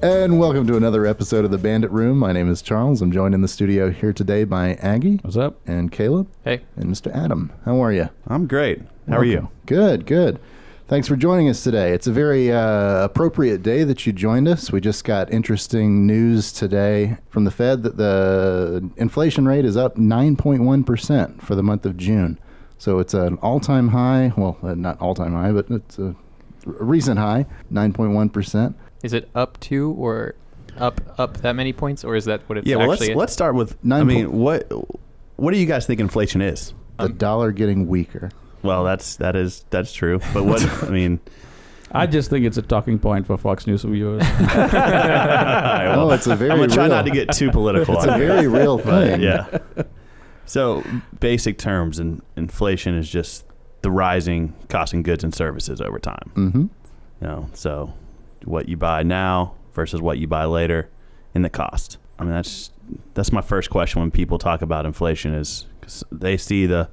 And welcome to another episode of the Bandit Room. My name is Charles. I'm joined in the studio here today by Aggie. What's up? And Caleb. Hey. And Mr. Adam. How are you? I'm great. How are you? Good, good. Thanks for joining us today. It's a very appropriate day that you joined us. We just got interesting news today from the Fed that the inflation rate is up 9.1% for the month of June. So it's an all-time high. Well, not all-time high, but it's a recent high, 9.1%. Is it up to or up that many points, or is that what it's well, actually? let's start with. What do you guys think inflation is? The dollar getting weaker. Well, that's true. But what I just think it's a talking point for Fox News viewers. Oh, it's a very. I'm gonna try not to get too political. It's a very real thing. Yeah. So, basic terms, and inflation is just the rising cost of goods and services over time. Mm-hmm. So what you buy now versus what you buy later in the cost. I mean, that's my first question when people talk about inflation is 'cause they see the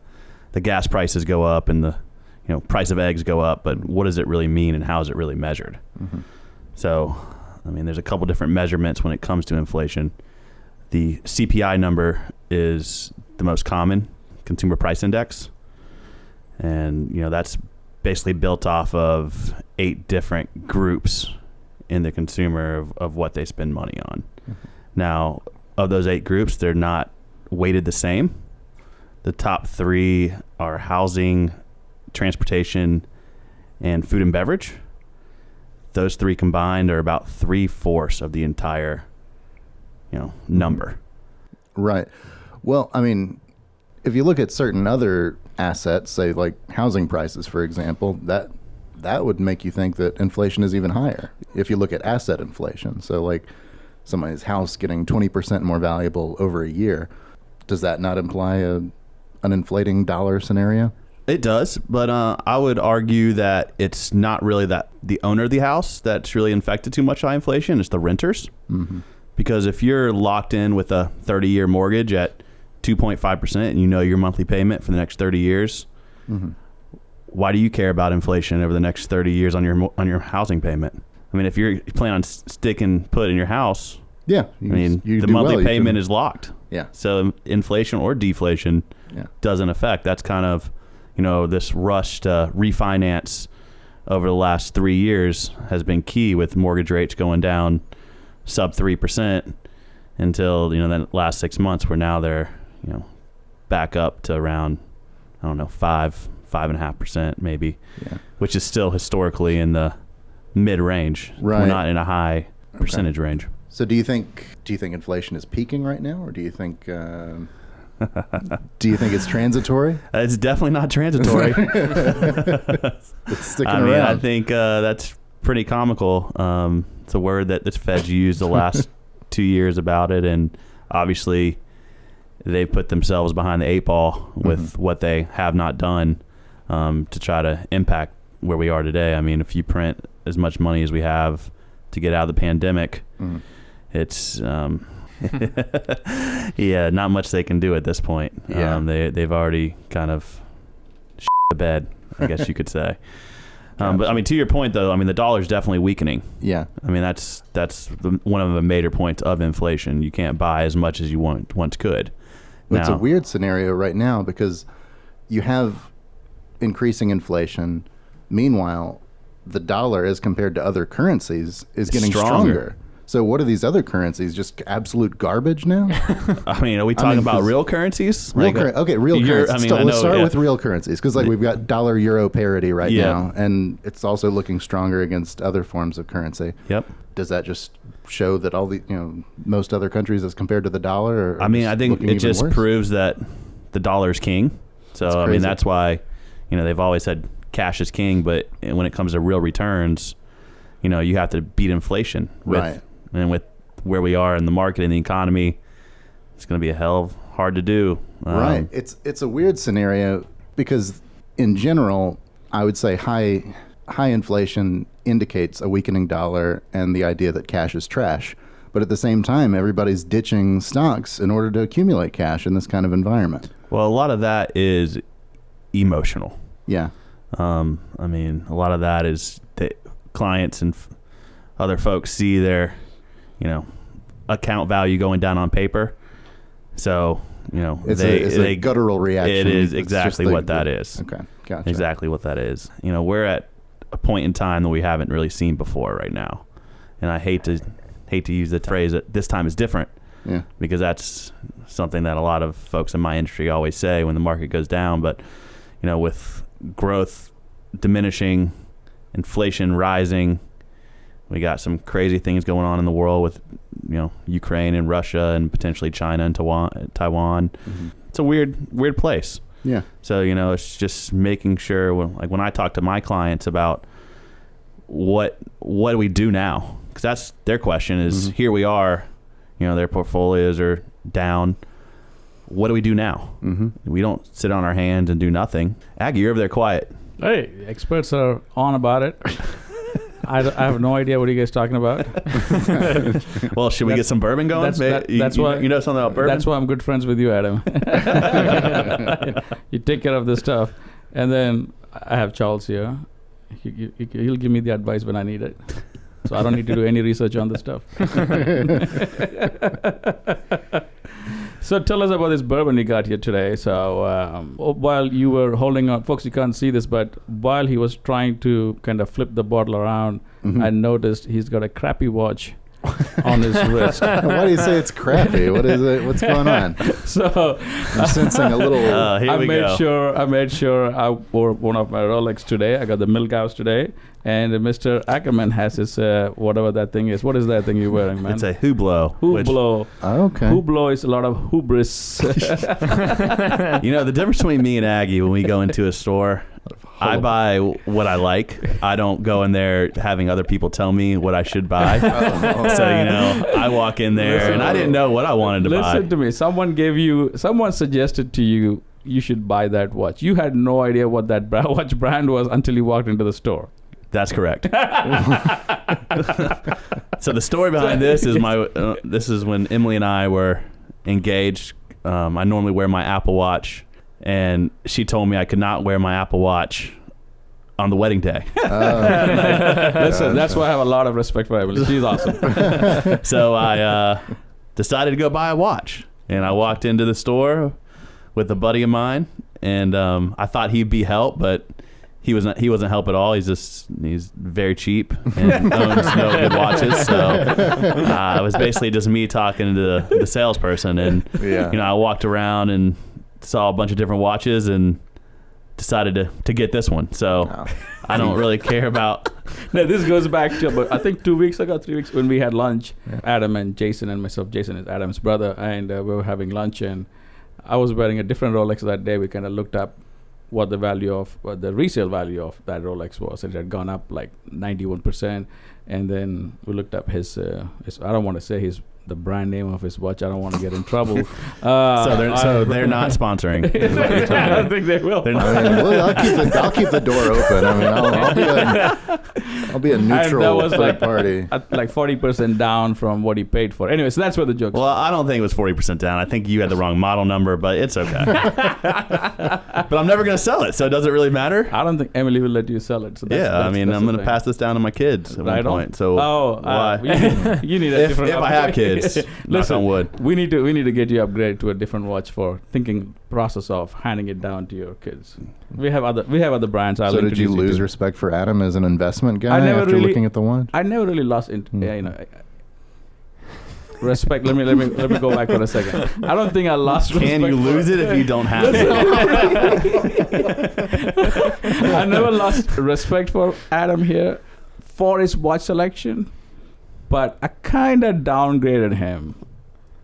gas prices go up and the price of eggs go up, but what does it really mean and how is it really measured? Mm-hmm. So, I mean, there's a couple different measurements when it comes to inflation. The CPI number is the most common, Consumer Price Index. And, that's basically built off of 8 different groups in the consumer of what they spend money on. Mm-hmm. Now, of those 8 groups, they're not weighted the same. The top 3 are housing, transportation, and food and beverage. Those 3 combined are about 3/4 of the entire, number. Right. Well, I mean, if you look at certain other assets, say like housing prices, for example, that would make you think that inflation is even higher if you look at asset inflation. So like somebody's house getting 20% more valuable over a year, does that not imply an inflating dollar scenario? It does, but I would argue that it's not really that the owner of the house that's really infected too much by inflation. It's the renters. Mm-hmm. Because if you're locked in with a 30-year mortgage at 2.5% and your monthly payment for the next 30 years, mm-hmm. Why do you care about inflation over the next 30 years on your housing payment? I mean, if you're planning on sticking put in your house, the monthly payment is locked. Yeah. So inflation or deflation doesn't affect. That's kind of, this rush to refinance over the last 3 years has been key with mortgage rates going down sub 3% until, the last 6 months where now they're, back up to around, 5.5% maybe, which is still historically in the mid range. Right. We're not in a high percentage range. So do you think inflation is peaking right now, or do you think it's transitory? It's definitely not transitory. It's sticking around. I think that's pretty comical. It's a word that the Fed's used the last 2 years about it, and obviously they've put themselves behind the 8 ball with mm-hmm. what they have not done to try to impact where we are today. I mean, if you print as much money as we have to get out of the pandemic, it's not much they can do at this point. Yeah. They've already kind of shit the bed, I guess you could say. But I mean, to your point though, I mean, the dollar's definitely weakening. Yeah. I mean, that's one of the major points of inflation. You can't buy as much as you once could. Well, it's a weird scenario right now because you have increasing inflation. Meanwhile, the dollar, as compared to other currencies, is getting stronger. So what are these other currencies? Just absolute garbage now? I mean, are we talking about real currencies? Real currencies. Let's start with real currencies because we've got dollar-euro parity right now, and it's also looking stronger against other forms of currency. Yep. Does that just show that all the most other countries as compared to the dollar? I mean, I think it just proves that the dollar is king. So I mean, that's why they've always said cash is king, but when it comes to real returns, you have to beat inflation with where we are in the market and the economy. It's going to be a hell of hard to do. Right. It's a weird scenario because in general, I would say high inflation indicates a weakening dollar and the idea that cash is trash. But at the same time, everybody's ditching stocks in order to accumulate cash in this kind of environment. Well, a lot of that is emotional. Yeah. I mean, a lot of that is that clients and other folks see their account value going down on paper. So, it's a guttural reaction. It is It's exactly just what that is. Okay, gotcha. Exactly what that is. We're at a point in time that we haven't really seen before right now. And I hate to use the phrase that this time is different. Yeah. Because that's something that a lot of folks in my industry always say when the market goes down. But, with growth diminishing, inflation rising, we got some crazy things going on in the world with, Ukraine and Russia and potentially China and Taiwan. Mm-hmm. It's a weird place. Yeah. So, it's just making sure, when I talk to my clients about what do we do now? Because that's their question is, here we are, their portfolios are down. What do we do now? Mm-hmm. We don't sit on our hands and do nothing. Aggie, you're over there quiet. Hey, experts are on about it. I have no idea what you guys talking about. Well, should we get some bourbon going? That's why you know something about bourbon. That's why I'm good friends with you, Adam. You take care of this stuff, and then I have Charles here. He'll give me the advice when I need it. So I don't need to do any research on this stuff. So tell us about this bourbon you got here today. So while you were holding on, folks, you can't see this, but while he was trying to kind of flip the bottle around, I noticed he's got a crappy watch on his wrist. Why do you say it's crappy? What is it? What's going on? So I'm sensing a little. I made sure I wore one of my Rolex today. I got the Milgauss today, and Mr. Ackerman has his whatever that thing is. What is that thing you're wearing, man? It's a Hublot. Hublot. Okay. Hublot is a lot of hubris. The difference between me and Aggie when we go into a store, I buy what I like. I don't go in there having other people tell me what I should buy. So, I walk in there and I didn't know what I wanted to buy. Listen to me. Someone suggested to you, you should buy that watch. You had no idea what that watch brand was until you walked into the store. That's correct. So the story behind this is this is when Emily and I were engaged. I normally wear my Apple Watch, and she told me I could not wear my Apple Watch on the wedding day. Listen, that's why I have a lot of respect for Emily. She's awesome. So I decided to go buy a watch, and I walked into the store with a buddy of mine, and I thought he'd be help, but he wasn't help at all. He's very cheap and owns no good watches. So it was basically just me talking to the salesperson, and I walked around and saw a bunch of different watches and decided to get this one. So I don't really care about. No, this goes back to about, I think 3 weeks when we had lunch. Adam and Jason and myself. Jason is Adam's brother, and we were having lunch, and I was wearing a different Rolex that day. We kind of looked up what the resale value of that Rolex was. It had gone up like 91%, and then we looked up his I don't want to say the brand name of his watch. I don't want to get in trouble. So they're not sponsoring. I don't think they will. I'll keep the door open. I mean, I'll be a neutral third party. Like 40% down from what he paid for. Anyway, so that's where the joke. Well, I don't think it was 40% down. I think you had the wrong model number, but it's okay. But I'm never going to sell it, so it doesn't really matter. I don't think Emily will let you sell it. So I'm going to pass this down to my kids at one point. So why? You need a different. If I have kids. Listen, on wood. We need to get you upgraded to a different watch for thinking process of handing it down to your kids. We have other brands. So did you lose respect for Adam as an investment guy after looking at the watch? I never really lost respect. Let me go back for a second. I don't think I lost respect. Can you lose it if you don't have it? I never lost respect for Adam here for his watch selection. But I kind of downgraded him.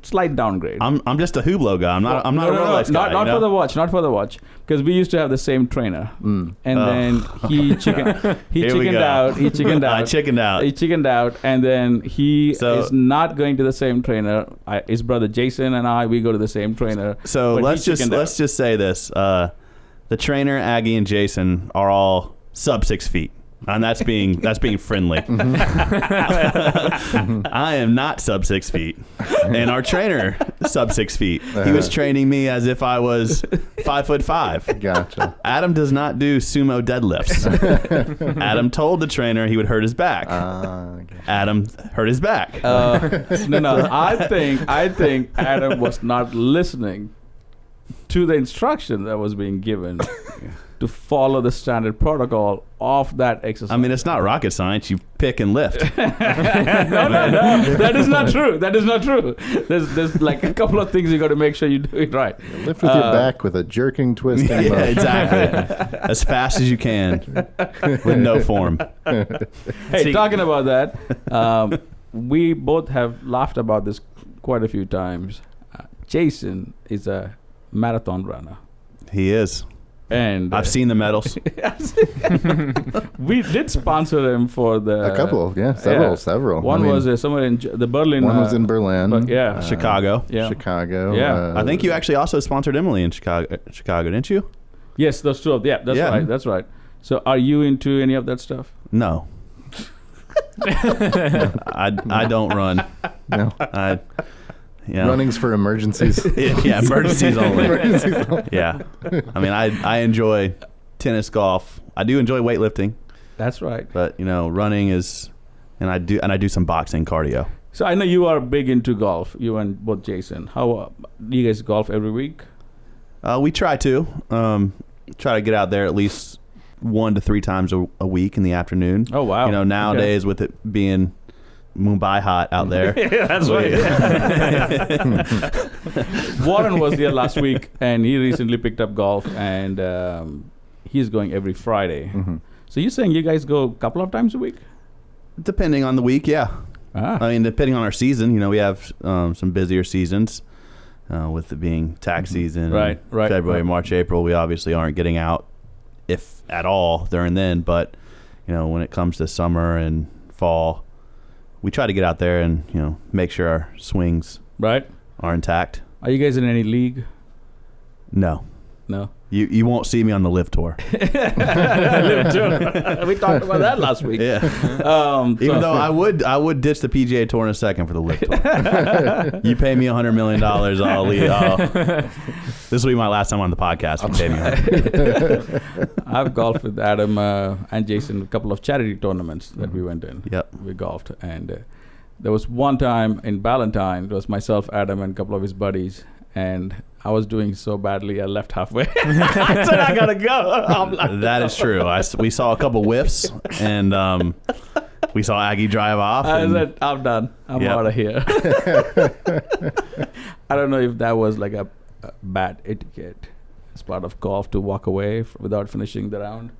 Slight downgrade. I'm just a Hublot guy. I'm not a Rolex guy. Not for the watch. Not for the watch. Because we used to have the same trainer, and then he chickened out, and then he is not going to the same trainer. His brother Jason and we go to the same trainer. So let's just say this: the trainer, Aggie, and Jason are all sub 6 feet. And that's being friendly. I am not sub 6 feet, and our trainer sub 6 feet. He was training me as if I was 5'5". Gotcha. Adam does not do sumo deadlifts. Adam told the trainer he would hurt his back. Adam hurt his back. No. I think Adam was not listening to the instruction that was being given to follow the standard protocol of that exercise. I mean, it's not rocket science. You pick and lift. No. That is not true. There's like a couple of things you got to make sure you do it right. Lift with your back with a jerking twist. Yeah, exactly. As fast as you can with no form. Hey, talking about that, we both have laughed about this quite a few times. Jason is a marathon runner. He is. And I've seen the medals. We did sponsor him for the... A couple, several. One was somewhere in the Berlin... One was in Berlin. Chicago. Yeah. Chicago. Yeah. I think you actually also sponsored Emily in Chicago, didn't you? Yes, those two. Yeah, that's right. So are you into any of that stuff? No. I don't run. No. Yeah. Running's for emergencies. Yeah, emergencies only. Yeah. I mean, I enjoy tennis, golf. I do enjoy weightlifting. That's right. But, running is, and I do some boxing cardio. So I know you are big into golf, you and both Jason. How do you guys golf every week? We try to get out there at least 1 to 3 times a week in the afternoon. Oh, wow. Nowadays with it being Mumbai hot out there. Yeah, that's right. Warren was there last week, and he recently picked up golf, and he's going every Friday. Mm-hmm. So you're saying you guys go a couple of times a week? Depending on the week, yeah. I mean, depending on our season, we have some busier seasons with it being tax season. Right. February, March, April, we obviously aren't getting out, if at all, during then. But, when it comes to summer and fall, we try to get out there and, make sure our swings are intact. Are you guys in any league? No. No. You won't see me on the lift tour. We talked about that last week. Yeah. Even though I would ditch the PGA Tour in a second for the lift tour. You pay me $100 million, I'll leave. This will be my last time on the podcast. You pay me I've golfed with Adam and Jason a couple of charity tournaments that we went in. Yep. We golfed, and there was one time in Ballantyne. It was myself, Adam, and a couple of his buddies, and I was doing so badly I left halfway. I said I gotta go. That is true. We saw a couple whiffs, and we saw Aggie drive off. I said, I'm done. I'm out of here. I don't know if that was like a bad etiquette as part of golf to walk away without finishing the round.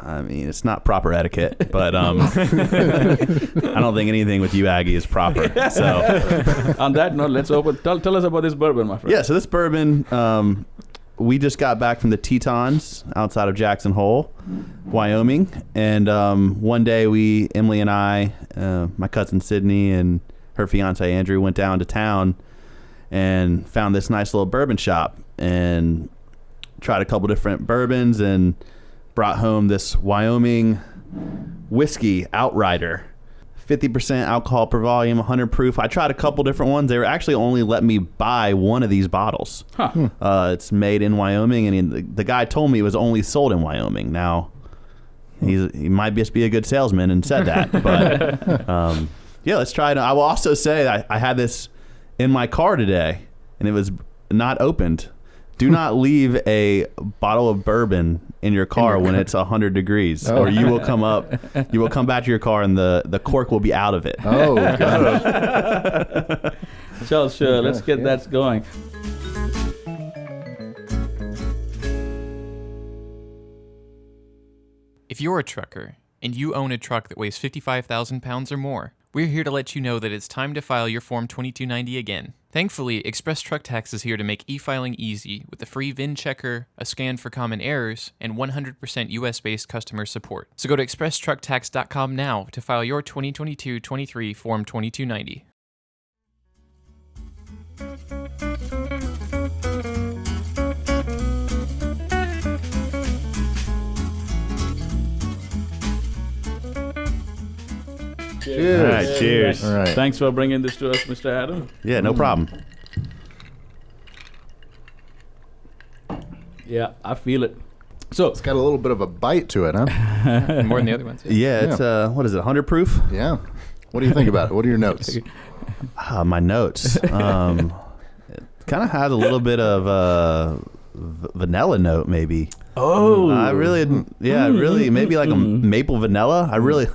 I mean, it's not proper etiquette, but I don't think anything with you, Aggie, is proper. So, on that note, let's open. Tell us about this bourbon, my friend. Yeah, so this bourbon, we just got back from the Tetons outside of Jackson Hole, Wyoming, and one day Emily and I, my cousin Sydney and her fiance Andrew, went down to town and found this nice little bourbon shop and tried a couple different bourbons and brought home this Wyoming whiskey Outrider, 50% alcohol per volume, 100 proof. I tried a couple different ones. They were actually only let me buy one of these bottles. It's made in Wyoming, and the guy told me it was only sold in Wyoming. Now, he might just be a good salesman and said that. But yeah, let's try it. I will also say I had this in my car today, and it was not opened. Do not leave a bottle of bourbon in your car when it's 100 degrees, or you will come back to your car and the cork will be out of it. Oh, gosh. Sure. Let's get that going. If you're a trucker and you own a truck that weighs 55,000 pounds or more, we're here to let you know that it's time to file your Form 2290 again. Thankfully, Express Truck Tax is here to make e-filing easy with a free VIN checker, a scan for common errors, and 100% US-based customer support. So go to expresstrucktax.com now to file your 2022-23 Form 2290. Cheers. All right, cheers. All right. Thanks for bringing this to us, Mr. Adam. Yeah, no problem. Yeah, I feel it. So, It's got a little bit of a bite to it, huh? More than the other ones. Yeah, it's what is it? 100 proof? Yeah. What do you think about it? What are your notes? My notes. It kind of has a little bit of vanilla note, maybe. oh, I really, really, maybe like a maple vanilla. I really,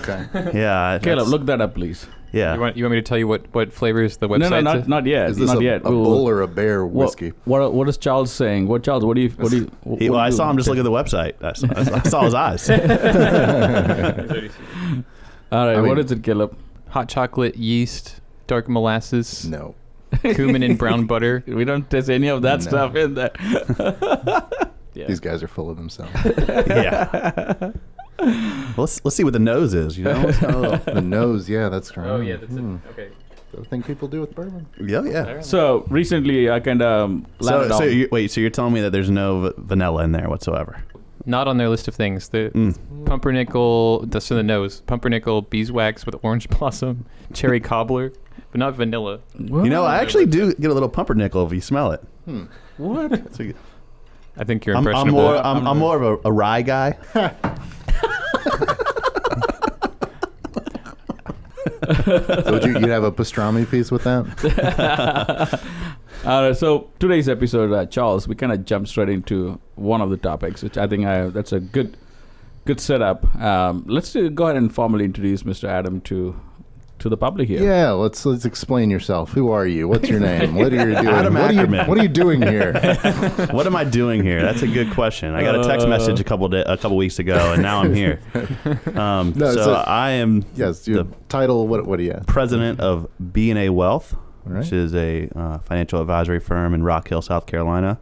Okay. yeah. Caleb, look that up, please. Yeah. You want me to tell you what flavors the website No, says? not yet. Is this not a yet. bull or a bear whiskey? What is Charles saying? Charles? What do you? Well, I saw him just look at the website. I saw his eyes. All right, I mean- what is it, Caleb? Hot chocolate, yeast, dark molasses, No. cumin and brown butter. We don't test any of that No. stuff in there. Yeah. These guys are full of themselves. Yeah. Well, let's see what the nose is. You know. The nose, yeah, that's right. Oh yeah, that's it. Okay. The thing people do with bourbon. Yeah. So recently, I kind of landed So on. so you're telling me that there's no vanilla in there whatsoever? Not on their list of things. The pumpernickel, that's in the nose. Pumpernickel, beeswax with orange blossom, cherry cobbler, but not vanilla. What? You know, I actually do get a little pumpernickel if you smell it. What? I think you're I'm impressionable. more of a rye guy. So would you'd have a pastrami piece with that? So today's episode, Charles, we kind of jump straight into one of the topics, which I think that's a good setup. Let's go ahead and formally introduce Mr. Adam to the public here. Yeah, let's explain yourself. Who are you? What's your name? What are you doing? Adam Ackerman. What are you doing here? What am I doing here? That's a good question. I got a text message a couple weeks ago, and now I'm here. I am Yes, your title. What do you have? president of B&A Wealth, All right. which is a financial advisory firm in Rock Hill, South Carolina.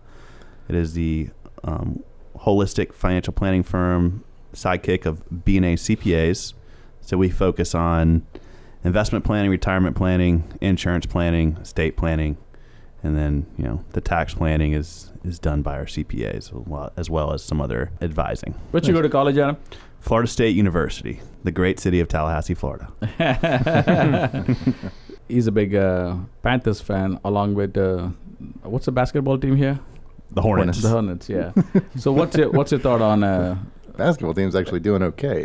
It is the holistic financial planning firm sidekick of B&A CPAs. So we focus on investment planning, retirement planning, insurance planning, estate planning, and then the tax planning is done by our CPAs as well as some other advising. Where'd you go to college, Adam? Florida State University, the great city of Tallahassee, Florida. He's a big Panthers fan, along with what's the basketball team here? The Hornets. The Hornets, yeah. So what's your thought on Basketball team's actually doing okay.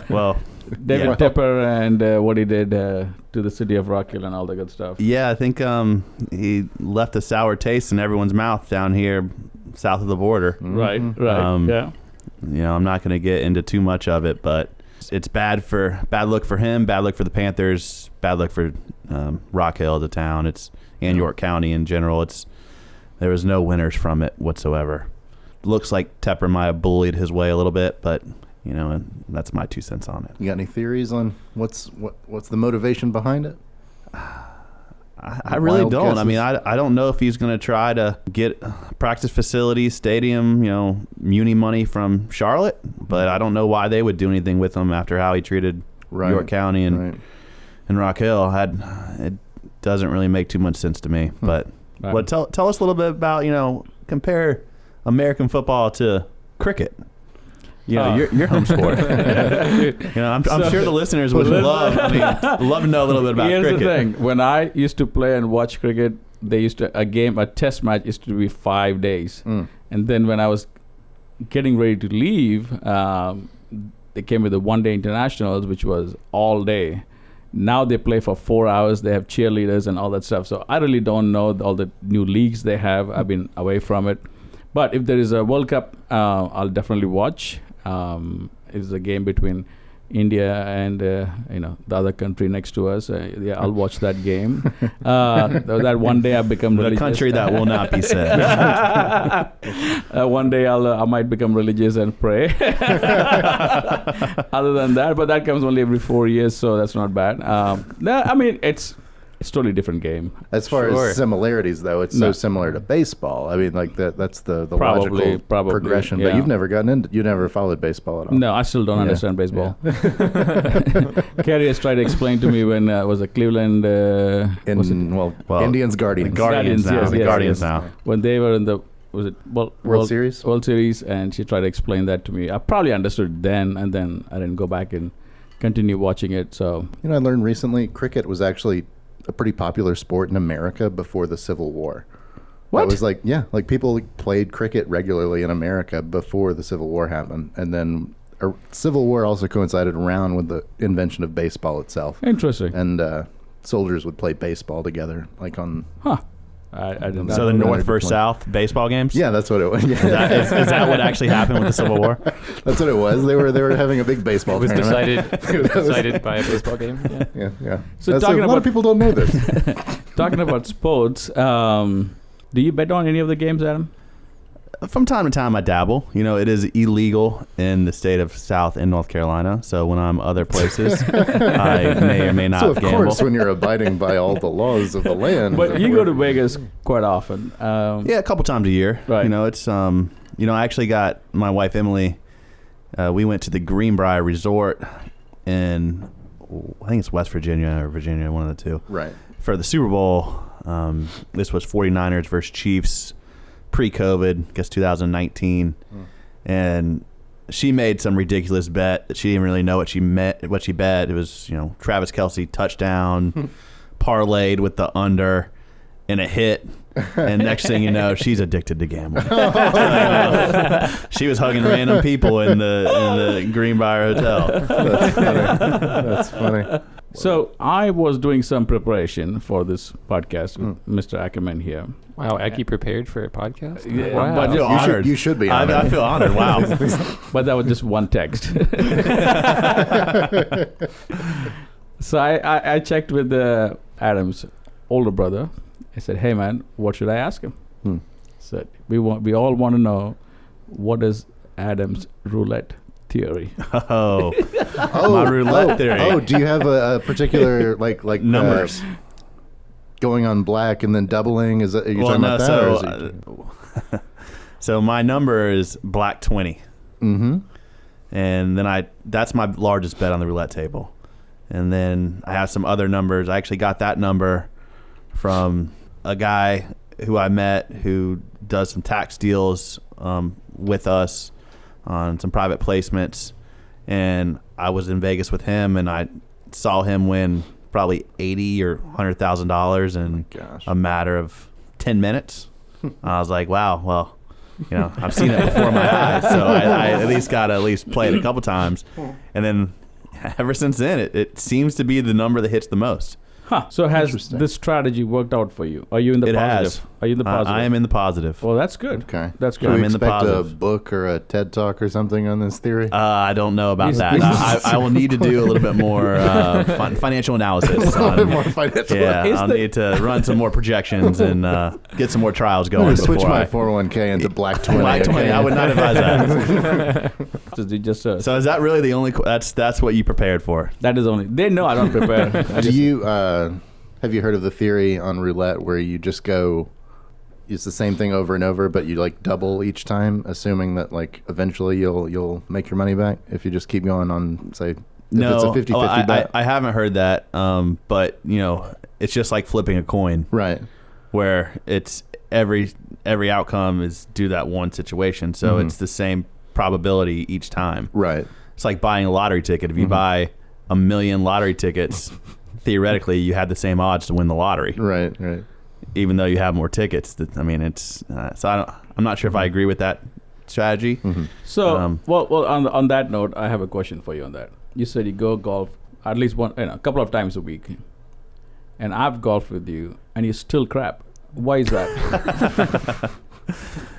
Well, David yeah. Tepper and what he did to the city of Rock Hill and all the good stuff? Yeah, I think he left a sour taste in everyone's mouth down here south of the border. Right. Yeah. I'm not going to get into too much of it, but it's bad look for him, bad look for the Panthers, bad look for Rock Hill, the town. And York County in general. There was no winners from it whatsoever. Looks like Tepper might have bullied his way a little bit, but and that's my 2 cents on it. You got any theories on what's the motivation behind it? I really Wild don't. guesses? I mean, I don't know if he's going to try to get practice facilities, stadium, muni money from Charlotte, but I don't know why they would do anything with him after how he treated York County and Rock Hill. It doesn't really make too much sense to me. But tell us a little bit about compare American football to cricket. Your home sport. I'm sure the listeners would love to know a little bit about Here's cricket. the thing: when I used to play and watch cricket, a test match used to be 5 days, and then when I was getting ready to leave, they came with the one-day internationals, which was all day. Now they play for 4 hours. They have cheerleaders and all that stuff. So I really don't know all the new leagues they have. I've been away from it. But if there is a World Cup, I'll definitely watch. It's a game between India and the other country next to us. I'll watch that game. That one day I become The religious. country that will not be said. One day I might become religious and pray. Other than that, but that comes only every 4 years, so that's not bad. I mean, it's totally different game. As far Sure. as similarities, though, it's so similar to baseball. I mean, like that's the logical progression. yeah. But you've never you never followed baseball at all. No, I still don't understand baseball. Kerry has tried to explain to me when was a Cleveland. Indians, Guardians. Guardians now. Yes, the yes, Guardians yes. now. When they were in the World Series? World Series, and she tried to explain that to me. I probably understood then, and then I didn't go back and continue watching it. So You know, I learned recently cricket was actually a pretty popular sport in America before the Civil War. What? That was like people played cricket regularly in America before the Civil War happened, and then Civil War also coincided around with the invention of baseball itself, interesting. and soldiers would play baseball together, like on. Huh. I didn't know. So the Not North really versus deployed. South baseball games? Yeah, that's what it was. Is Yeah. is that what actually happened with the Civil War? That's what it was. They were having a big baseball It was tournament. decided by a baseball game. Yeah. Yeah, yeah. So That's talking a lot about- of people don't know this. Talking about sports, do you bet on any of the games, Adam? From time to time, I dabble. You know, it is illegal in the state of South and North Carolina. So when I'm other places, I may or may not So of gamble. course, when you're abiding by all the laws of the land, But you go to Vegas quite often. Yeah, a couple times a year. Right. You know, it's you know, I actually got my wife Emily. We went to the Greenbrier Resort in, I think it's West Virginia or Virginia, one of the two, right? for the Super Bowl. This was 49ers versus Chiefs, pre-COVID, I guess 2019, and she made some ridiculous bet that she didn't really know what she bet. It was, you know, Travis Kelce touchdown, parlayed with the under, and it hit. And next thing you know, she's addicted to gambling. She was hugging random people in the Greenbrier Hotel. That's funny. That's funny. So I was doing some preparation for this podcast with Mr. Ackerman here. Wow, Aki prepared for a podcast? Yeah, Wow. but I feel honored. You should be honored. I feel honored. Wow. But that was just one text. So I checked with Adam's older brother. I said, "Hey man, what should I ask him?" Said we all want to know what is Adam's roulette theory. Oh, my roulette theory. Oh, do you have a particular like Numbers. Going on black and then doubling? Is that, are you talking about that? Or is it, So my number is black 20. mm-hmm. And then that's my largest bet on the roulette table. And then I have some other numbers. I actually got that number from a guy who I met who does some tax deals with us on some private placements. And I was in Vegas with him, and I saw him win probably $80,000 or $100,000 in a matter of 10 minutes. I was like, wow, well, you know, I've seen it before my eyes, so I at least got to play it a couple times. And then ever since then, it seems to be the number that hits the most. Huh. So has Interesting. this strategy worked out for you? Are you in the It positive? has. Are you in the positive? I am in the positive. Well, that's good. Okay. That's Can good. we I'm in the expect a positive. book or a TED Talk or something on this theory? I don't know about He's- that. I will need to do a little bit more financial analysis. a little bit On, more financial. yeah, Is I'll the- need to run some more projections and get some more trials I'm going. going to switch before my I, 401k into black 20. Black 20. okay? I would not advise that. Just So is that really the only? That's what you prepared for? that is only. They know I don't prepare. I Do just- you have you heard of the theory on roulette where you just go? It's the same thing over and over, but you like double each time, assuming that like eventually you'll make your money back if you just keep going on, say, if it's a 50-50 bet. I haven't heard that. But you know, it's just like flipping a coin, Right. where it's every outcome is due that one situation. So it's the same probability each time. Right. It's like buying a lottery ticket. If you buy 1 million lottery tickets, theoretically you have the same odds to win the lottery, Right. Right. even though you have more tickets. I mean, it's so I'm not sure if I agree with that strategy. So, well, on that note, I have a question for you on that. You said you go golf at least a couple of times a week, and I've golfed with you, and you still crap. Why is that?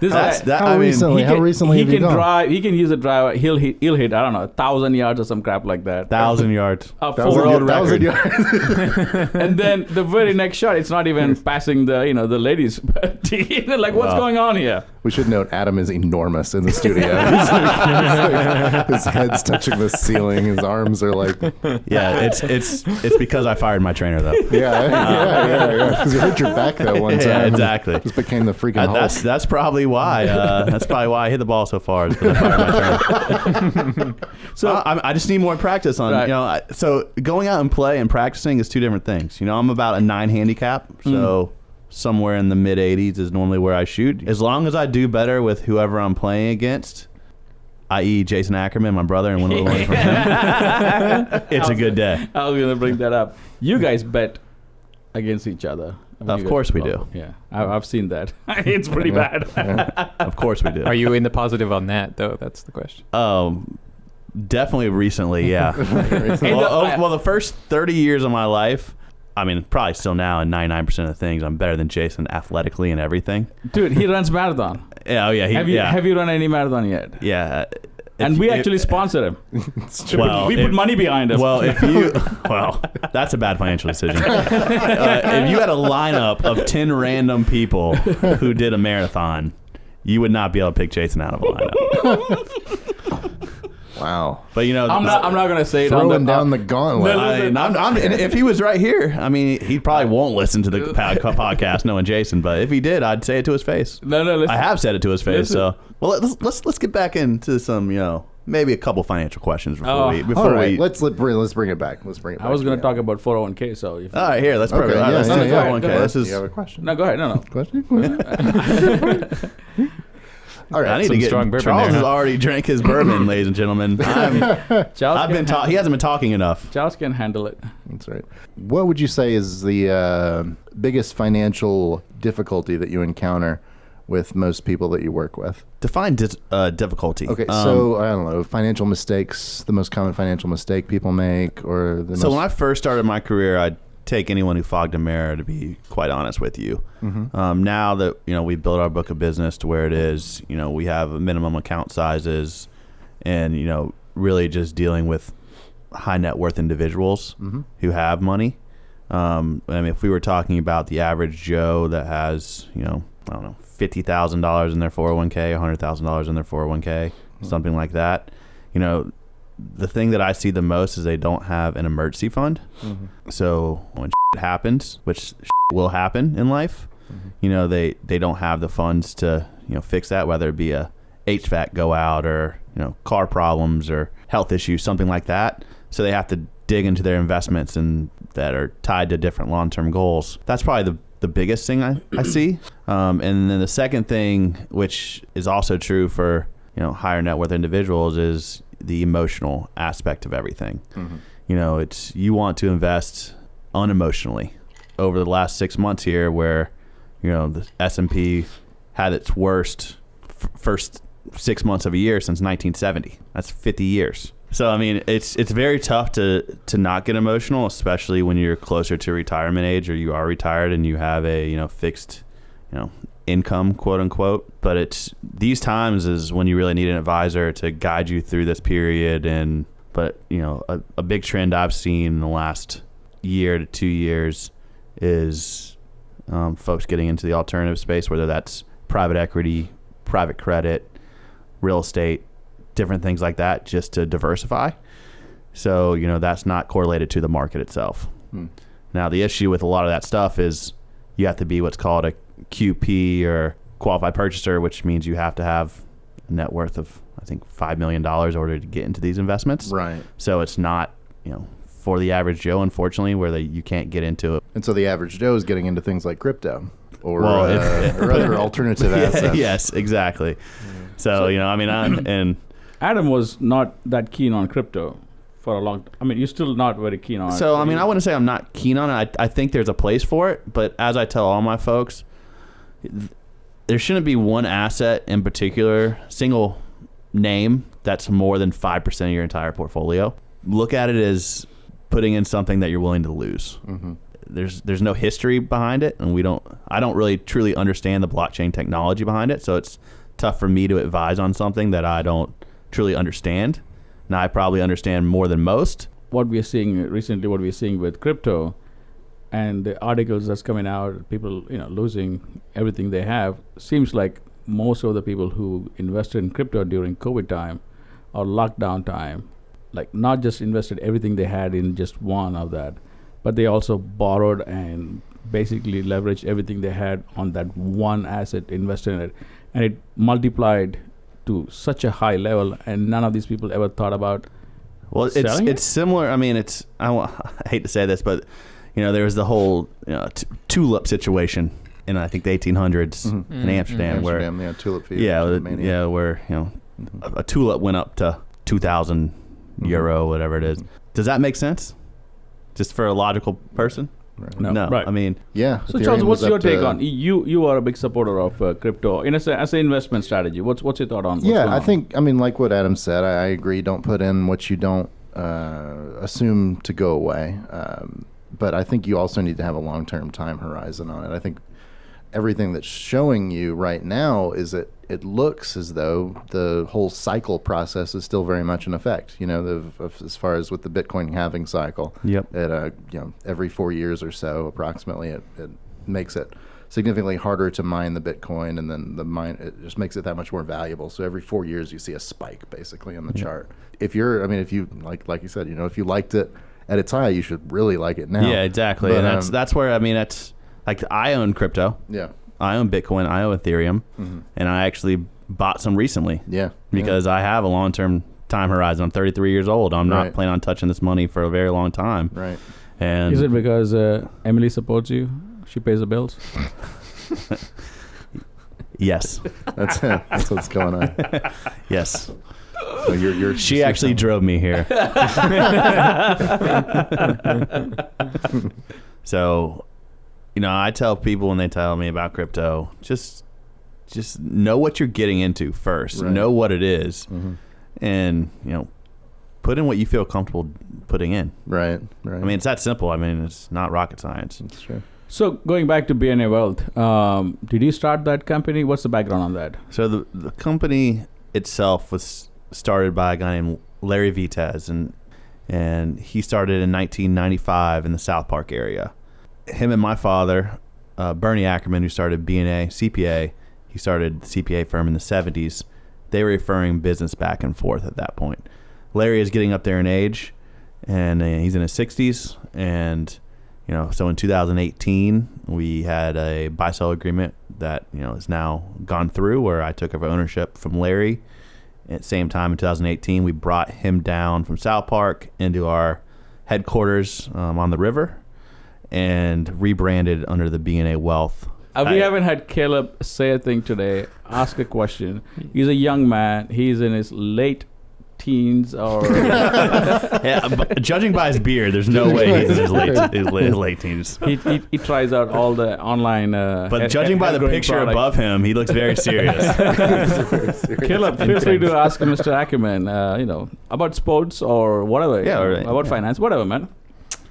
This That's- guy, that- How I mean, recently? How recently he have you can gone? drive. He can use a driver. He'll hit I don't know 1,000 yards or some crap like that. 1,000 yards. A That was a world good- that was a record. good- And then the very next shot, it's not even passing the the ladies' tee. Like, what's Wow. going on here? We should note Adam is enormous in the studio. He's like, his head's touching the ceiling. His arms are like, Yeah, it's because I fired my trainer though. yeah. Because you hurt your back though one time. Yeah, exactly. Just became the freaking Hulk. That's probably why. That's probably why I hit the ball so far. Is because I fired my trainer. So I just need more practice on. Right. So going out and play and practicing is two different things. I'm about a 9 handicap, so somewhere in the mid 80s is normally where I shoot. As long as I do better with whoever I'm playing against, i.e. Jason Ackerman, my brother, and win a little money from him, it's a good day. I was going to bring that up. You guys bet against each other. Of course we do. Yeah, I've seen that. It's pretty bad. Of course we do. Are you in the positive on that, though? That's the question. Definitely recently, yeah. Well, the first 30 years of my life, I mean, probably still now, in 99% of the things, I'm better than Jason athletically and everything. Dude, he runs marathon. Yeah, oh yeah. Have you run any marathon yet? Yeah. And we actually sponsor him. Well, we put money behind him. Well, that's a bad financial decision. If you had a lineup of 10 random people who did a marathon, you would not be able to pick Jason out of a lineup. Wow. But I'm not gonna say it. Throwing down the gauntlet. If he was right here, I mean, he probably won't listen to the podcast knowing Jason. But if he did, I'd say it to his face. No, listen. I have said it to his face. Listen. So, well, let's get back into some, maybe a couple financial questions before All right, we. let's bring it back. Let's bring it back. I was gonna talk about 401k. So if All right, here, let's Okay, perfect. All right, let's do yeah. 401k. This is. You have a question? no, go ahead. No. Question? All right. I need some to get. strong bourbon Charles there, has huh? already drank his bourbon, ladies and gentlemen. He hasn't been talking enough. Charles can handle it. That's right. What would you say is the biggest financial difficulty that you encounter with most people that you work with? Define difficulty. Okay, so I don't know, financial mistakes, the most common financial mistake people make, or the So when I first started my career, I'd take anyone who fogged a mirror, to be quite honest with you. Mm-hmm. Now that we built our book of business to where it is, we have minimum account sizes, and really just dealing with high net worth individuals who have money. I mean, if we were talking about the average Joe that has I don't know, $50,000 in their 401k, $100,000 in their 401k, something like that. The thing that I see the most is they don't have an emergency fund. So when shit happens, which will happen in life, they don't have the funds to fix that, whether it be a HVAC go out or car problems or health issues, something like that. So they have to dig into their investments and that are tied to different long-term goals. That's probably the biggest thing I see. And then the second thing, which is also true for higher net worth individuals, is the emotional aspect of everything. It's you want to invest unemotionally. Over the last 6 months here, where the S&P had its worst first 6 months of a year since 1970. That's 50 years. So I mean, it's very tough to not get emotional, especially when you're closer to retirement age or you are retired and you have a fixed income, quote unquote. But it's these times is when you really need an advisor to guide you through this period. But a big trend I've seen in the last year to 2 years is folks getting into the alternative space, whether that's private equity, private credit, real estate, different things like that, just to diversify. So that's not correlated to the market itself. Now the issue with a lot of that stuff is you have to be what's called a QP or qualified purchaser, which means you have to have a net worth of I think $5 million in order to get into these investments. Right. So it's not for the average Joe, unfortunately, where you can't get into it. And so the average Joe is getting into things like crypto or other alternative assets. Yes, exactly. So I mean, and Adam was not that keen on crypto for a long time. I mean, you're still not very keen on it. So I mean, I wouldn't say I'm not keen on it. I think there's a place for it, but as I tell all my folks, there shouldn't be one asset in particular, single name, that's more than 5% of your entire portfolio. Look at it as putting in something that you're willing to lose. There's no history behind it, and I don't really truly understand the blockchain technology behind it, so it's tough for me to advise on something that I don't truly understand. Now, I probably understand more than most. What we are seeing recently, what we are seeing with crypto and the articles that's coming out, people losing everything they have, seems like most of the people who invested in crypto during COVID time or lockdown time, like not just invested everything they had in just one of that, but they also borrowed and basically leveraged everything they had on that one asset, invested in it, and it multiplied to such a high level, and none of these people ever thought about it's similar. I mean, I hate to say this, but there was the whole tulip situation in I think the 1800s in Amsterdam, where tulip fever, where a tulip went up to 2,000 euro, whatever it is. Does that make sense? Just for a logical person? Right. No. Right. I mean, Yeah. So Ethereum Charles, what's was your up take to- on you are a big supporter of crypto as an investment strategy. What's your thought on? What's Yeah, going I on? think, I mean, like what Adam said, I agree. Don't put in what you don't assume to go away. But I think you also need to have a long-term time horizon on it. I think everything that's showing you right now is that it looks as though the whole cycle process is still very much in effect. You know, as far as with the Bitcoin halving cycle, Yep. at every 4 years or so, approximately, it makes it significantly harder to mine the Bitcoin, and then it just makes it that much more valuable. So every 4 years, you see a spike basically on the chart. If you like you said, if you liked it at its high, you should really like it now. yeah, exactly. But, And that's where, I mean, that's like, I own crypto. Yeah. I own Bitcoin. I own Ethereum. And I actually bought some recently. Yeah. Because I have a long-term time horizon. I'm 33 years old. I'm not Right. planning on touching this money for a very long time. Right. And Is it because Emily supports you? She pays the bills. yes, That's it. That's what's going on. yes. So you're She actually drove me here. So, I tell people when they tell me about crypto, just know what you're getting into first. Right. Know what it is, Mhm. and put in what you feel comfortable putting in. Right. Right. I mean, it's that simple. I mean, it's not rocket science. it's true. So going back to BNA Wealth, did you start that company? What's the background on that? So the company itself was started by a guy named Larry Vitez, and he started in 1995 in the South Park area. Him and my father, Bernie Ackerman, who started BNA CPA, he started the CPA firm in the 70s. They were referring business back and forth at that point. Larry is getting up there in age, and he's in his 60s, and so in 2018, we had a buy-sell agreement that, is now gone through, where I took over ownership from Larry. At the same time, in 2018, we brought him down from South Park into our headquarters on the river and rebranded under the BNA Wealth. We haven't had Caleb say a thing today. Ask a question. He's a young man. He's in his late teens or Yeah, but judging by his beard, there's no way he's in his late teens. he tries out all the online. But judging by the growing picture products. above him, he looks very serious. Caleb, feel free to ask Mr. Ackerman, about sports or whatever. Yeah, right. About finance, whatever, man.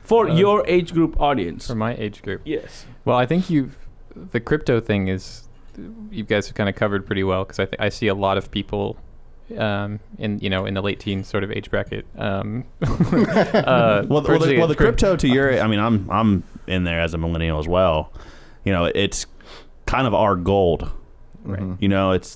For your age group audience. For my age group. Yes. Well, I think the crypto thing is, you guys have kind of covered pretty well, because I see a lot of people in the late teens sort of age bracket. Well, the crypto to your, I mean, I'm in there as a millennial as well. It's kind of our gold. Right.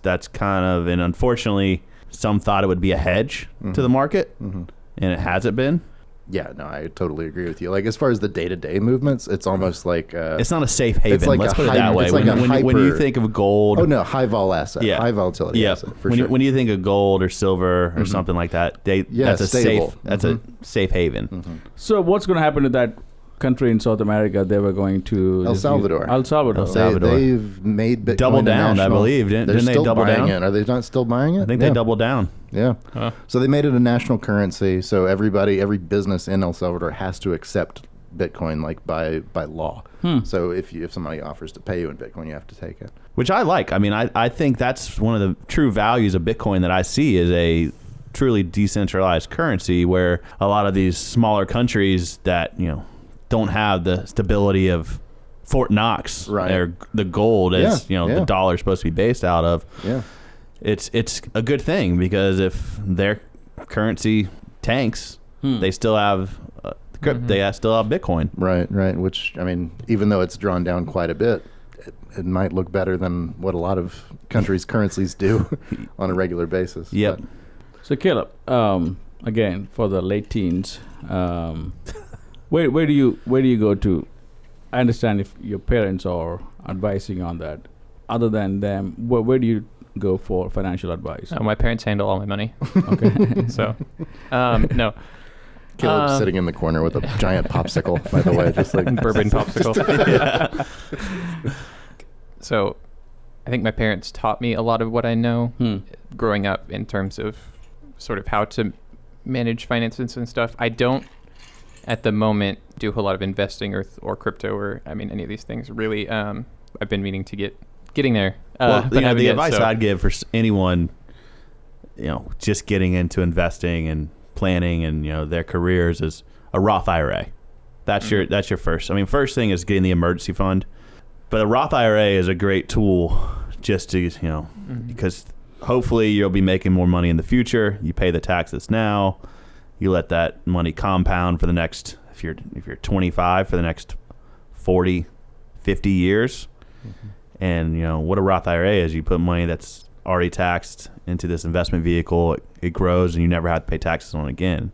That's kind of, and unfortunately, some thought it would be a hedge to the market, and it hasn't been. Yeah, no, I totally agree with you. Like, as far as the day-to-day movements, it's almost like It's not a safe haven. like Let's a put it hy- that way. it's like When you think of gold, high vol asset, Yeah. high volatility yeah. asset for when sure. when you think of gold or silver or something like that, that's a stable. safe. That's a safe haven. So what's going to happen to that country in South America? They were going to El Salvador. El Salvador. Salvador. They've made Bitcoin Double down, I national. believe. Didn't They're they still double buying down? it. Are they not still buying it? I think Yeah. they doubled down. Yeah. Huh. So they made it a national currency. So every business in El Salvador has to accept Bitcoin, like by law. So if somebody offers to pay you in Bitcoin, you have to take it. Which I like. I mean, I think that's one of the true values of Bitcoin that I see is a truly decentralized currency, where a lot of these smaller countries that don't have the stability of Fort Knox Right. or the gold as Yeah, the dollar is supposed to be based out of. Yeah. It's a good thing, because if their currency tanks, they still have they still have Bitcoin. Right. Which, I mean, even though it's drawn down quite a bit, it might look better than what a lot of countries' currencies do on a regular basis. Yep. But So Caleb, again for the late teens, where do you go to? I understand if your parents are advising on that. Other than them, where do you go for financial advice? My parents handle all my money. Okay. So, no. Caleb's sitting in the corner with a giant popsicle, by the way, just like Bourbon popsicle. So, I think my parents taught me a lot of what I know growing up in terms of sort of how to manage finances and stuff. I don't, at the moment, do a whole lot of investing or crypto or, I mean, any of these things. Really, I've been meaning to getting there. Well, but haven't the yet, advice so. I'd give for anyone, just getting into investing and planning and, their careers is a Roth IRA. That's your first. I mean, first thing is getting the emergency fund. But a Roth IRA is a great tool just to, because hopefully you'll be making more money in the future. You pay the taxes now. You let that money compound for the next, if you're 25, for the next 40, 50 years. And, what a Roth IRA is, you put money that's already taxed into this investment vehicle. It grows and you never have to pay taxes on it again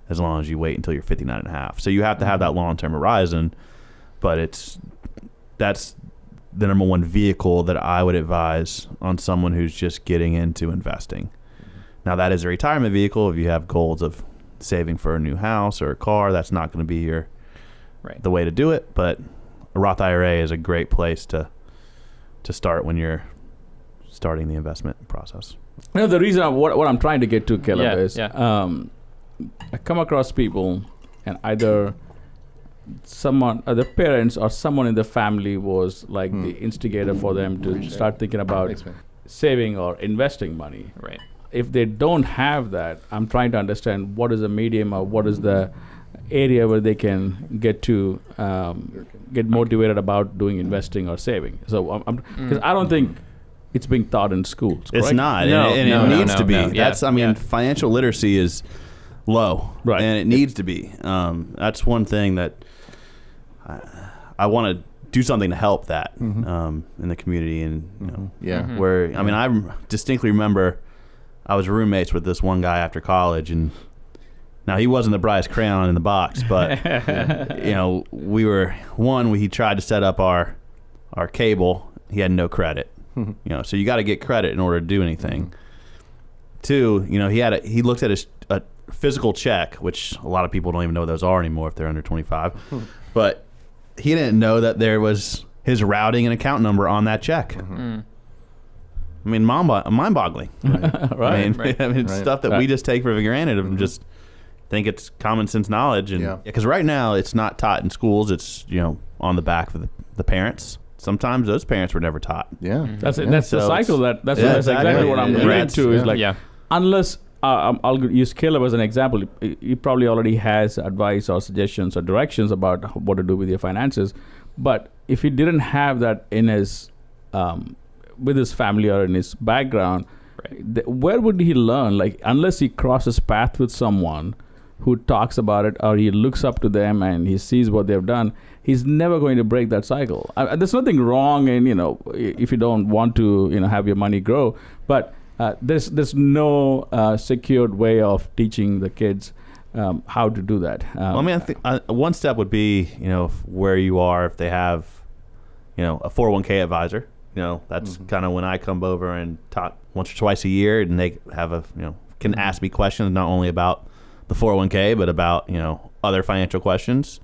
as long as you wait until you're 59 and a half. So you have to have that long-term horizon, but that's the number one vehicle that I would advise on someone who's just getting into investing. Now, that is a retirement vehicle. If you have goals of saving for a new house or a car, that's not going to be the way to do it. But a Roth IRA is a great place to start when you're starting the investment process. The reason what I'm trying to get to, Caleb, is I come across people and either the parents or someone in the family was like the instigator for them to start thinking about saving or investing money. Right. If they don't have that, I'm trying to understand what is the medium or what is the area where they can get to get motivated about doing investing or saving. So, because I don't think it's being taught in schools. Correct? It's not, No, and no, it no, needs no, to be. no. Yeah, That's, financial literacy is low, right? And it needs to be. That's one thing that I want to do something to help that in the community, and where I distinctly remember I was roommates with this one guy after college, and now he wasn't the brightest crayon in the box, but he tried to set up our cable. He had no credit, so you got to get credit in order to do anything. Two, he looked at a physical check, which a lot of people don't even know what those are anymore if they're under 25, but he didn't know that there was his routing and account number on that check. I mean, mind-boggling. Right. I mean, stuff that we just take for granted and just think it's common sense knowledge. And because right now it's not taught in schools. It's on the back of the parents. Sometimes those parents were never taught. That's the cycle. That's exactly what I'm related to. Is like unless I'll use Caleb as an example. He probably already has advice or suggestions or directions about what to do with your finances. But if he didn't have that in his with his family or in his background, where would he learn? Like, unless he crosses path with someone who talks about it, or he looks up to them and he sees what they've done, he's never going to break that cycle. There's nothing wrong in, if you don't want to, have your money grow, but there's no secured way of teaching the kids how to do that. I think one step would be, where you are, if they have, a 401k advisor. That's kind of when I come over and talk once or twice a year, and they have can ask me questions not only about the 401k, but about, other financial questions.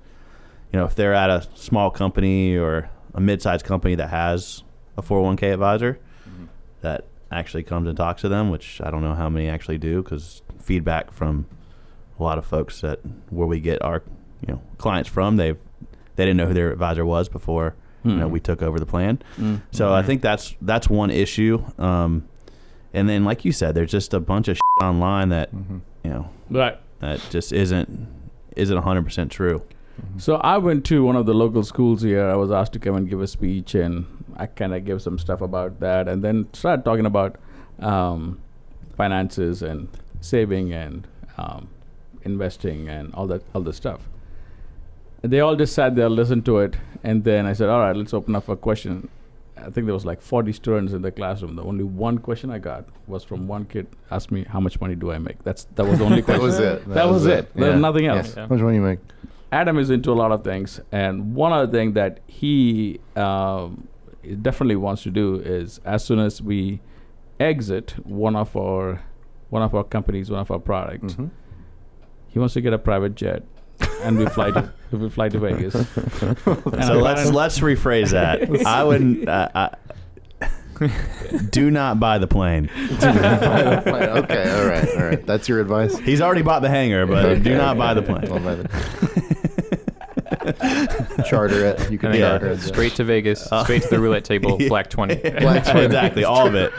If they're at a small company or a mid-sized company that has a 401k advisor that actually comes and talks to them, which I don't know how many actually do, because feedback from a lot of folks where we get our, clients from, they didn't know who their advisor was before we took over the plan. So I think that's one issue. And then, like you said, there's just a bunch of shit online that that just isn't 100% true. So I went to one of the local schools here. I was asked to come and give a speech, and I kind of gave some stuff about that, and then started talking about finances and saving and investing and all the stuff. They all just sat there, listened to it, and then I said, all right, let's open up a question. I think there was like 40 students in the classroom. The only one question I got was from one kid, asked me, how much money do I make? That was the only question. That was it. There's nothing else. How much money you make? Adam is into a lot of things, and one other thing that he definitely wants to do is, as soon as we exit one of our companies, one of our products, he wants to get a private jet. And we fly to Vegas. So let's rephrase that. I wouldn't. Do not buy the plane. Okay, all right. That's your advice? He's already bought the hangar, but do not buy the plane. I'll buy charter it. You can charter it. Straight to Vegas, straight to the roulette table, black 20. Black 20. Exactly, all of it.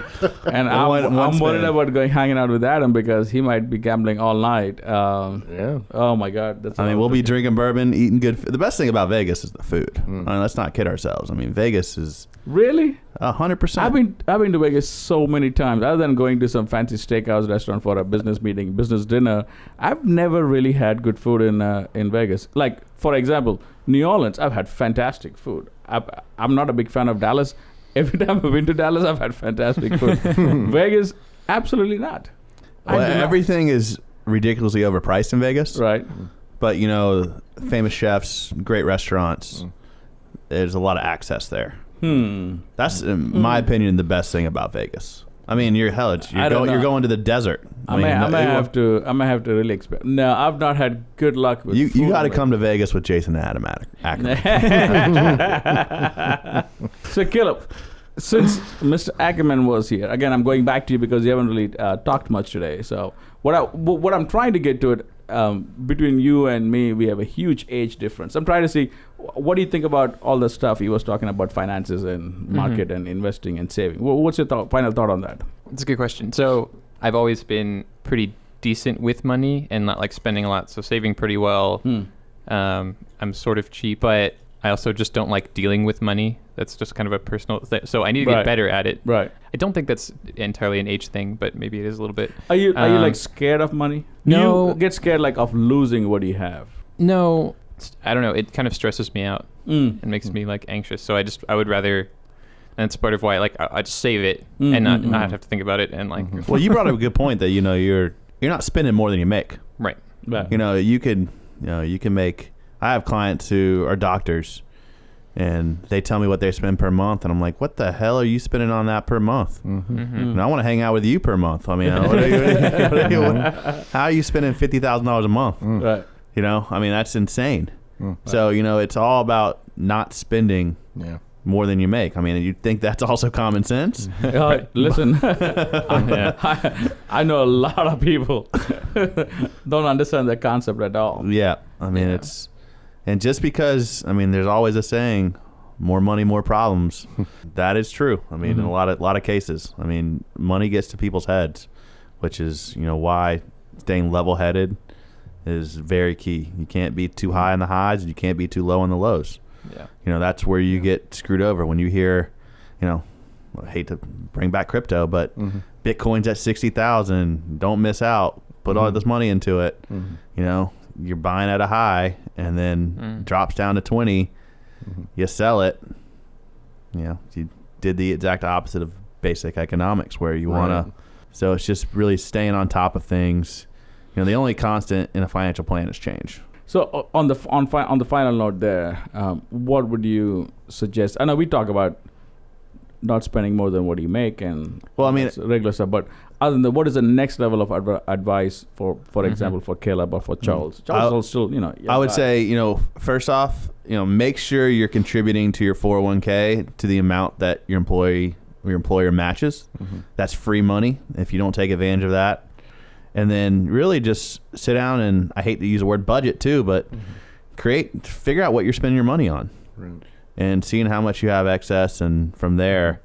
And I'm worried about hanging out with Adam because he might be gambling all night. Yeah. Oh my God. We'll be drinking bourbon, eating good food. The best thing about Vegas is the food. Let's not kid ourselves. Vegas is Really? 100%. I've been to Vegas so many times. Other than going to some fancy steakhouse restaurant for a business meeting, business dinner, I've never really had good food in Vegas. Like, for example, New Orleans, I've had fantastic food. I'm not a big fan of Dallas. Every time I've been to Dallas, I've had fantastic food. Vegas, absolutely not. Well, everything is ridiculously overpriced in Vegas. Right. But, famous chefs, great restaurants, there's a lot of access there. That's, in my opinion, the best thing about Vegas. You're going to the desert. I may have to really expect. No, I've not had good luck with food. You got to come to Vegas with Jason and Adam Ackerman. So, Caleb, since Mr. Ackerman was here, again, I'm going back to you because you haven't really talked much today. So, what I'm trying to get to it, between you and me, we have a huge age difference. I'm trying to see, what do you think about all the stuff he was talking about, finances and market and investing and saving? What's your final thought on that? That's a good question. So I've always been pretty decent with money and not like spending a lot, so saving pretty well. I'm sort of cheap, but I also just don't like dealing with money. That's just kind of a personal thing. So I need to get better at it. Right. I don't think that's entirely an age thing, but maybe it is a little bit. Are you like scared of money? No. You get scared like of losing what you have? No. I don't know. It kind of stresses me out and makes me like anxious. So I would rather, and that's part of why I just save it and not have to think about it and like. Well, you brought up a good point that you're not spending more than you make. Right. You can make. I have clients who are doctors, and they tell me what they spend per month, and I'm like, what the hell are you spending on that per month? And I want to hang out with you per month. How are you spending $50,000 a month? Right. That's insane. So, it's all about not spending more than you make. You'd think that's also common sense. Listen, I know a lot of people don't understand that concept at all. Yeah. It's, and just because, there's always a saying, more money, more problems. That is true. In a lot of cases, money gets to people's heads, which is, why staying level-headed is very key. You can't be too high on the highs, and you can't be too low on the lows. Yeah. That's where you get screwed over. When you hear, I hate to bring back crypto, but Bitcoin's at 60,000. Don't miss out. Put all this money into it. You're buying at a high, and then drops down to 20. You sell it. You did the exact opposite of basic economics, where you want to. So it's just really staying on top of things. The only constant in a financial plan is change. So on the final note there, what would you suggest? I know we talk about not spending more than what you make, and regular stuff. But other than that, what is the next level of advice for example, for Caleb or for Charles? Charles still, I would say, first off, make sure you're contributing to your 401k to the amount that your employer matches. That's free money if you don't take advantage of that. And then really just sit down and, I hate to use the word budget too, but figure out what you're spending your money on, and seeing how much you have excess, and from there,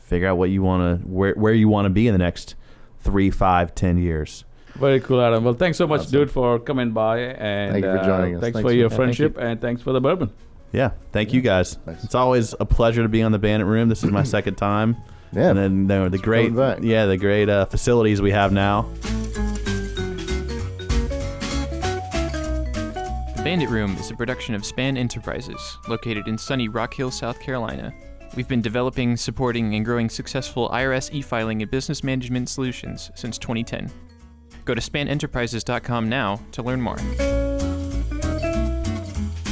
figure out what you want to, where you want to be in the next 3, 5, 10 years. Very cool, Adam. Well, thanks so much, dude, for coming by, and thank you for joining us. Thanks for your friendship, and thanks for the bourbon. Yeah, thank you guys. Thanks. It's always a pleasure to be on the Bandit Room. This is my second time. Yeah, and then the great facilities we have now. The Bandit Room is a production of Span Enterprises, located in sunny Rock Hill, South Carolina. We've been developing, supporting, and growing successful IRS e-filing and business management solutions since 2010. Go to spanenterprises.com now to learn more.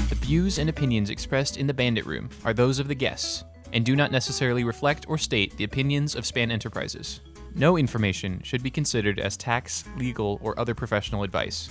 The views and opinions expressed in the Bandit Room are those of the guests, and do not necessarily reflect or state the opinions of Span Enterprises. No information should be considered as tax, legal, or other professional advice.